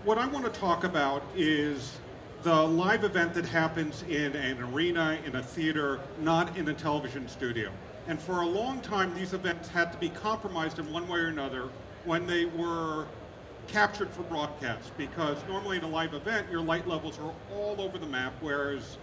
what I want to talk about is the live event that happens in an arena, in a theater, not in a television studio. And for a long time, these events had to be compromised in one way or another when they were captured for broadcast, because normally in a live event, your light levels are all over the map, whereas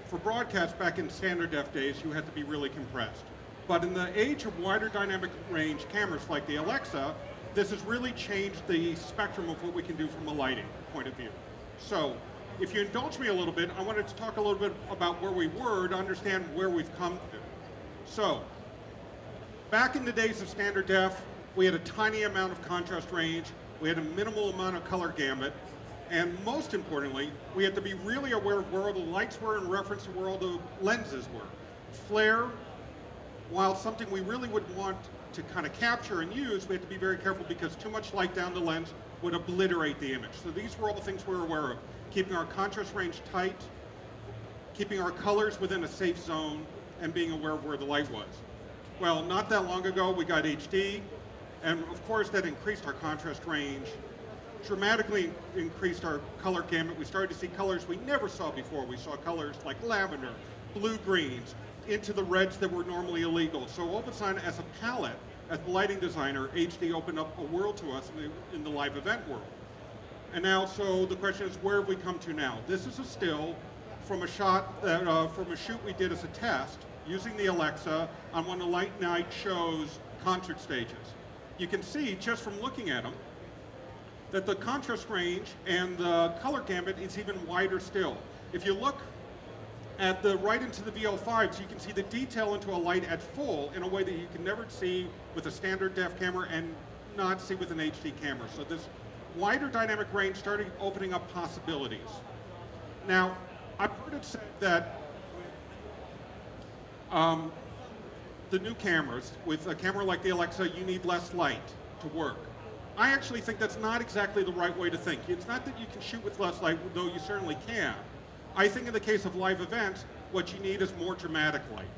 for broadcast back in standard def days, you had to be really compressed. But in the age of wider dynamic range cameras like the Alexa, this has really changed the spectrum of what we can do from a lighting point of view. So, if you indulge me a little bit, I wanted to talk a little bit about where we were to understand where we've come to. So, back in the days of standard def, we had a tiny amount of contrast range, we had a minimal amount of color gamut, and most importantly, we had to be really aware of where all the lights were in reference to where all the lenses were. Flare, while something we really would want to kind of capture and use, we had to be very careful because too much light down the lens would obliterate the image. So these were all the things we were aware of. Keeping our contrast range tight, keeping our colors within a safe zone, and being aware of where the light was. Well, not that long ago, we got HD, and of course that increased our contrast range, dramatically increased our color gamut. We started to see colors we never saw before. We saw colors like lavender, blue-greens, into the reds that were normally illegal. So all of a sudden, as a palette, as a lighting designer, HD opened up a world to us in the live event world. And now, so the question is, where have we come to now? This is a still from a shot that, from a shoot we did as a test using the Alexa on one of the Light Night Show's concert stages. You can see, just from looking at them, that the contrast range and the color gamut is even wider still. If you look at the right into the VL5s, you can see the detail into a light at full in a way that you can never see with a standard def camera and not see with an HD camera. So this wider dynamic range started opening up possibilities. Now, I've heard it said that the new cameras, with a camera like the Alexa, you need less light to work. I actually think that's not exactly the right way to think. It's not that you can shoot with less light, though you certainly can. I think in the case of live events, what you need is more dramatic light.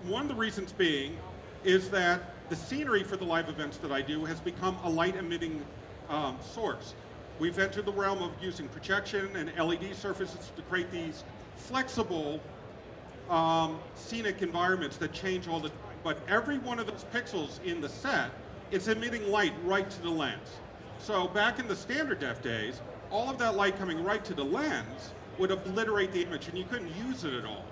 One of the reasons being is that the scenery for the live events that I do has become a light-emitting source. We've entered the realm of using projection and LED surfaces to create these flexible scenic environments that change all the time. But every one of those pixels in the set is emitting light right to the lens. So back in the standard def days, all of that light coming right to the lens would obliterate the image and you couldn't use it at all.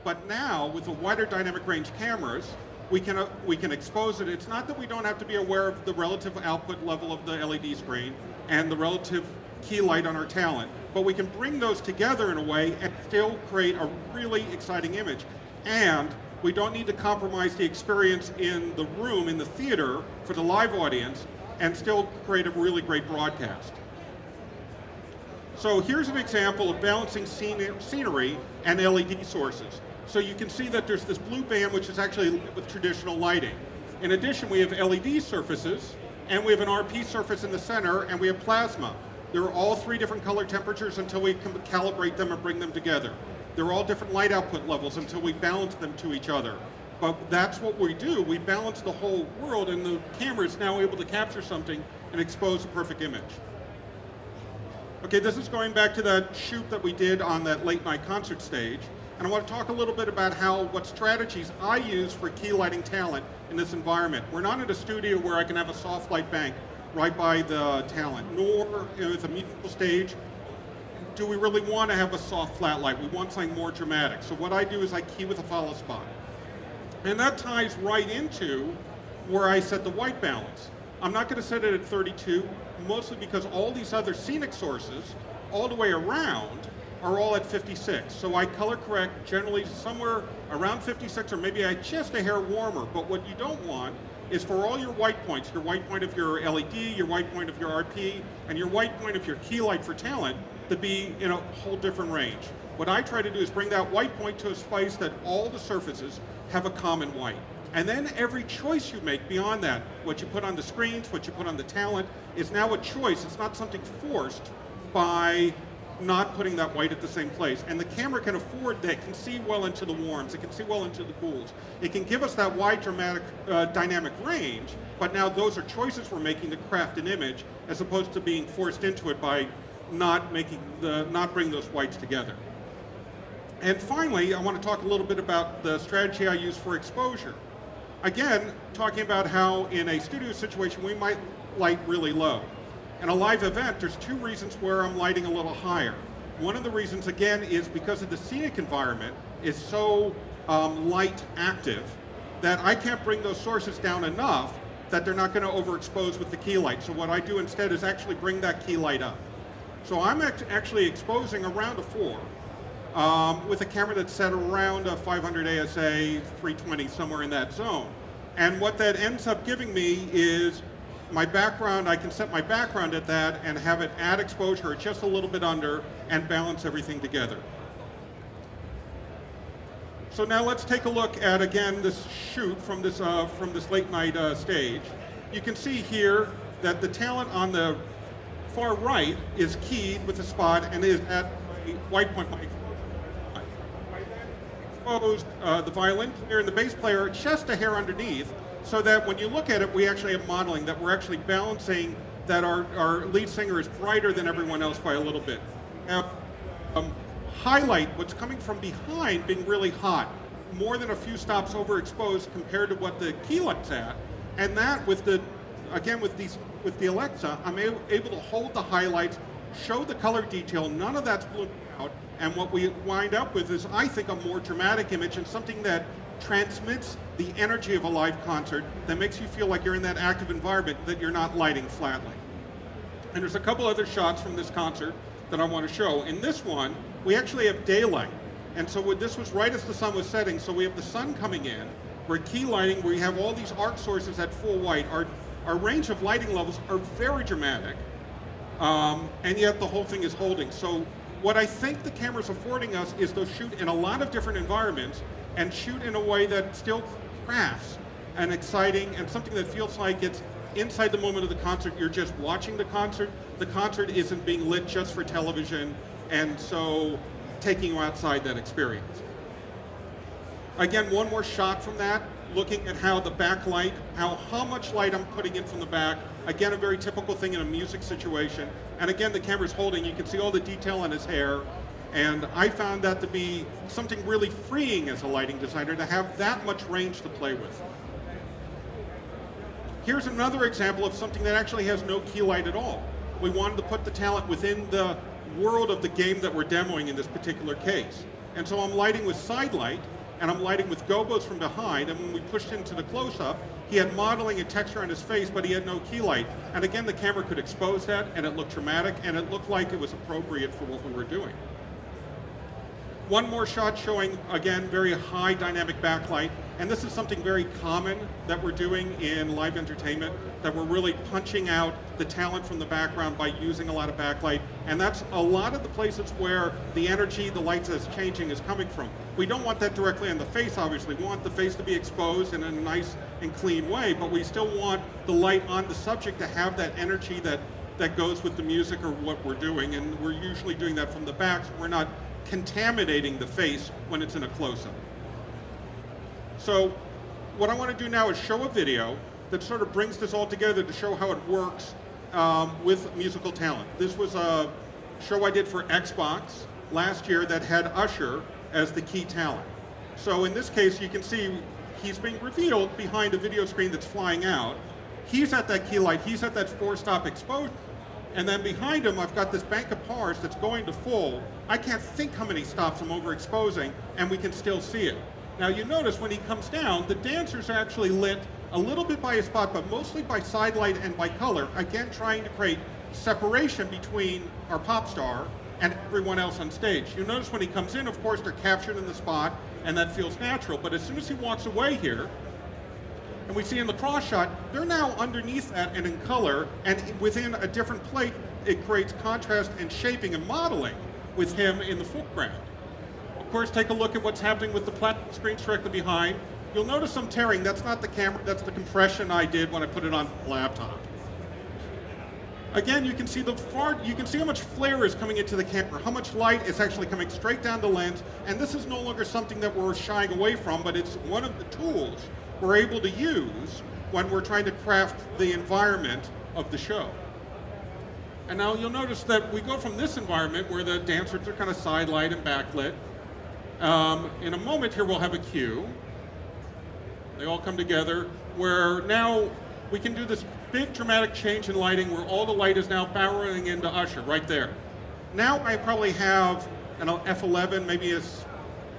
But now, with the wider dynamic range cameras, we can expose it. It's not that we don't have to be aware of the relative output level of the LED screen and the relative key light on our talent, but we can bring those together in a way and still create a really exciting image. And we don't need to compromise the experience in the room, in the theater, for the live audience, and still create a really great broadcast. So here's an example of balancing scenery and LED sources. So you can see that there's this blue band which is actually lit with traditional lighting. In addition, we have LED surfaces, and we have an RP surface in the center, and we have plasma. They're all three different color temperatures until we can calibrate them and bring them together. They're all different light output levels until we balance them to each other. But that's what we do. We balance the whole world, and the camera is now able to capture something and expose a perfect image. Okay, this is going back to that shoot that we did on that late night concert stage. And I want to talk a little bit about what strategies I use for key lighting talent in this environment. We're not in a studio where I can have a soft light bank right by the talent, nor with a musical stage do we really want to have a soft flat light. We want something more dramatic. So what I do is I key with a follow spot. And that ties right into where I set the white balance. I'm not going to set it at 32, mostly because all these other scenic sources all the way around are all at 56. So I color correct generally somewhere around 56, or maybe just a hair warmer. But what you don't want is for all your white points, your white point of your LED, your white point of your RP, and your white point of your key light for talent to be in a whole different range. What I try to do is bring that white point to a space that all the surfaces have a common white. And then every choice you make beyond that, what you put on the screens, what you put on the talent, is now a choice. It's not something forced by not putting that white at the same place. And the camera can afford that, can see well into the warms, it can see well into the cools. It can give us that wide dramatic dynamic range, but now those are choices we're making to craft an image as opposed to being forced into it by not bringing those whites together. And finally, I want to talk a little bit about the strategy I use for exposure. Again, talking about how in a studio situation we might light really low. In a live event, there's two reasons where I'm lighting a little higher. One of the reasons, again, is because of the scenic environment is so light active that I can't bring those sources down enough that they're not going to overexpose with the key light. So what I do instead is actually bring that key light up. So I'm actually exposing around a 4 with a camera that's set around a 500 ASA, 320, somewhere in that zone. And what that ends up giving me is my background. I can set my background at that and have it add exposure just a little bit under and balance everything together. So now let's take a look at, again, this shoot from this late night stage. You can see here that the talent on the far right is keyed with a spot and is at the white point. Exposed the violin player and the bass player just a hair underneath, so that when you look at it, we actually have modeling, that we're actually balancing that our lead singer is brighter than everyone else by a little bit. Now, highlight what's coming from behind being really hot, more than a few stops overexposed compared to what the key light's at, and that with the, again with the Alexa, I'm able to hold the highlights, show the color detail, none of that's blown out, and what we wind up with is, I think, a more dramatic image and something that transmits the energy of a live concert that makes you feel like you're in that active environment, that you're not lighting flatly. And there's a couple other shots from this concert that I want to show. In this one, we actually have daylight. And so this was right as the sun was setting, so we have the sun coming in. We're key lighting, where we have all these arc sources at full white. Our range of lighting levels are very dramatic, and yet the whole thing is holding. So what I think the camera's affording us is to shoot in a lot of different environments and shoot in a way that still crafts and exciting and something that feels like it's inside the moment of the concert. You're just watching the concert. The concert isn't being lit just for television, and so taking you outside that experience. Again, one more shot from that, looking at how the backlight, how much light I'm putting in from the back. Again, a very typical thing in a music situation. And again, the camera's holding, you can see all the detail on his hair. And I found that to be something really freeing as a lighting designer, to have that much range to play with. Here's another example of something that actually has no key light at all. We wanted to put the talent within the world of the game that we're demoing in this particular case. And so I'm lighting with side light, and I'm lighting with gobos from behind, and when we pushed into the close-up, he had modeling and texture on his face, but he had no key light. And again, the camera could expose that, and it looked dramatic, and it looked like it was appropriate for what we were doing. One more shot showing, again, very high dynamic backlight, and this is something very common that we're doing in live entertainment, that we're really punching out the talent from the background by using a lot of backlight, and that's a lot of the places where the energy, the lights is changing is coming from. We don't want that directly on the face, obviously. We want the face to be exposed in a nice and clean way, but we still want the light on the subject to have that energy that goes with the music or what we're doing, and we're usually doing that from the back, so we're not contaminating the face when it's in a close-up. So what I want to do now is show a video that sort of brings this all together to show how it works with musical talent. This was a show I did for Xbox last year that had Usher as the key talent. So in this case, you can see he's being revealed behind a video screen that's flying out. He's at that key light, he's at that 4-stop exposure. And then behind him, I've got this bank of pars that's going to full. I can't think how many stops I'm overexposing, and we can still see it. Now you notice when he comes down, the dancers are actually lit a little bit by a spot, but mostly by side light and by color, again trying to create separation between our pop star and everyone else on stage. You notice when he comes in, of course, they're captured in the spot, and that feels natural, but as soon as he walks away here, and we see in the cross shot, they're now underneath that and in color, and within a different plate, it creates contrast and shaping and modeling with him in the foreground. Of course, take a look at what's happening with the platform screens directly behind. You'll notice some tearing. That's not the camera, that's the compression I did when I put it on the laptop. Again, you can see how much flare is coming into the camera, how much light is actually coming straight down the lens, and this is no longer something that we're shying away from, but it's one of the tools we're able to use when we're trying to craft the environment of the show. And now you'll notice that we go from this environment where the dancers are kind of side-light and backlit. In a moment here we'll have a cue. They all come together, where now we can do this big dramatic change in lighting where all the light is now barreling into Usher right there. Now I probably have an F11, maybe a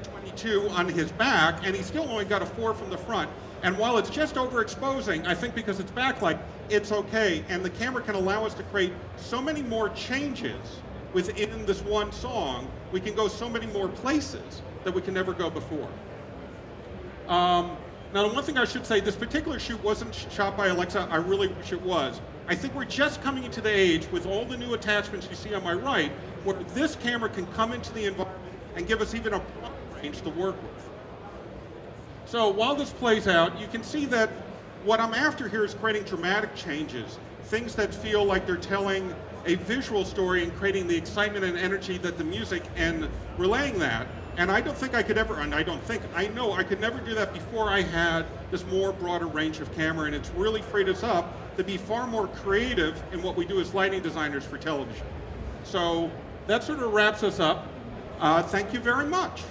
22 on his back, and he's still only got a 4 from the front. And while it's just overexposing, I think because it's backlight, it's okay. And the camera can allow us to create so many more changes within this one song. We can go so many more places that we can never go before. Now, the one thing I should say, this particular shoot wasn't shot by Alexa. I really wish it was. I think we're just coming into the age with all the new attachments you see on my right, where this camera can come into the environment and give us even a broader range to work with. So while this plays out, you can see that what I'm after here is creating dramatic changes, things that feel like they're telling a visual story and creating the excitement and energy that the music and relaying that. And I don't think I could ever, and I know I could never do that before I had this more broader range of camera, and it's really freed us up to be far more creative in what we do as lighting designers for television. So that sort of wraps us up. Thank you very much.